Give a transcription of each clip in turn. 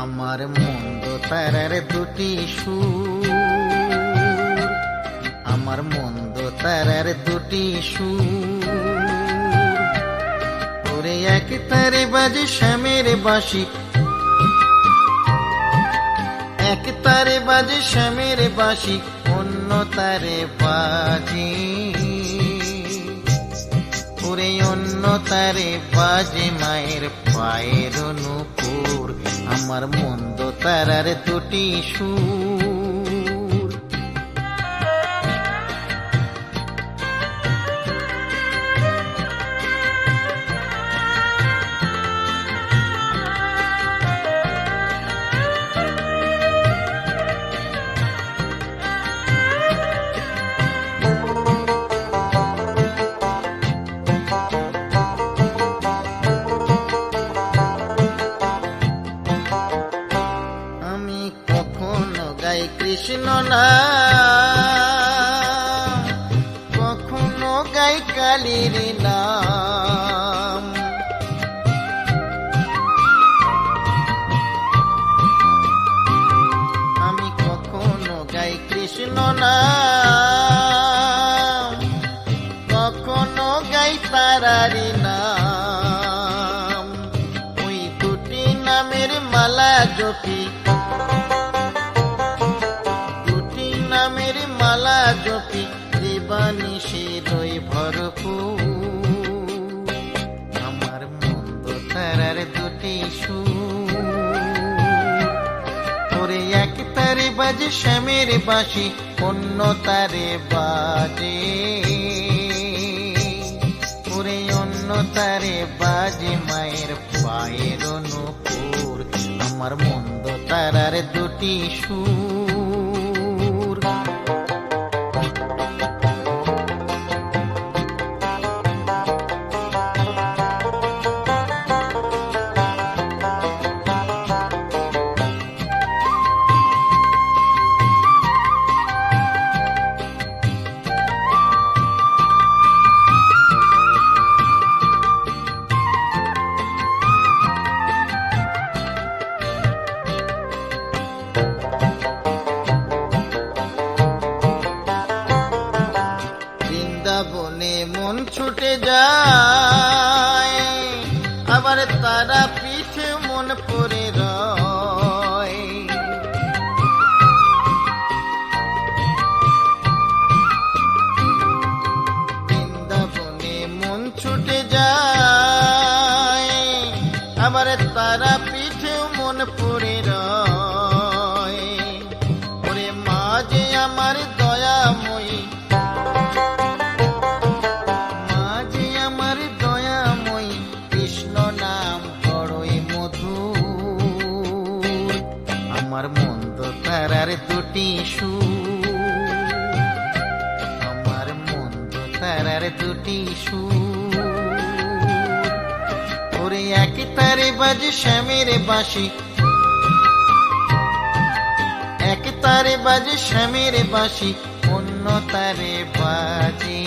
আমার মন্দ তারার দুটি সুর, আমার মন্দ তারার দুটি সুর, ওরে এক তারে বাজে শ্যামের বাঁশি, এক তারে বাজে শ্যামের বাঁশি, অন্য তারে বাজে, ওরে অন্য তারে বাজে মায়ের পায়ের নূপুর। আমার মন্দ তারার দুটি সুর, কৃষ্ণ নাম, কখনো গাই কালীর নাম, আমি কখনো গাই কৃষ্ণ নাম, কখনো গাই তারারি নাম, ওই দুটি নামের মালা জপি, নামের মালা জপি, দিবানিশি রই ভরপুর। আমার মন্দ তারার দুটি সুর, ওরে এক তারে বাজে শ্যামের বাঁশি, অন্য তারে বাজে, ওরে অন্য তারে বাজে মায়ের পায়ের নূপুর। আমার মন্দ তারার দুটি সুর, বৃন্দাবনে মন ছুটে যায়, আবার তারা পিঠে মন পড়ে রয়, বৃন্দাবনে মন ছুটে যায়, আবার তারা পিঠে মন পড়ে রয়, ওরে মাঝে আমার দয়াময়ী, আমার মন্দ তারার দুটি সুর, আমার মন্দ তারার দুটি সুর, ওরে এক তারে বাজে শ্যামের বাঁশি, এক তারে বাজে শ্যামের বাঁশি, অন্য তারে বাজে,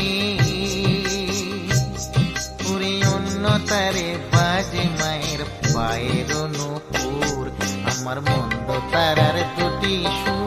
ওরে অন্য তারে বাজে মায়ের পায়ের নূপুর। আমার মন্দ তারার দুটি সুর।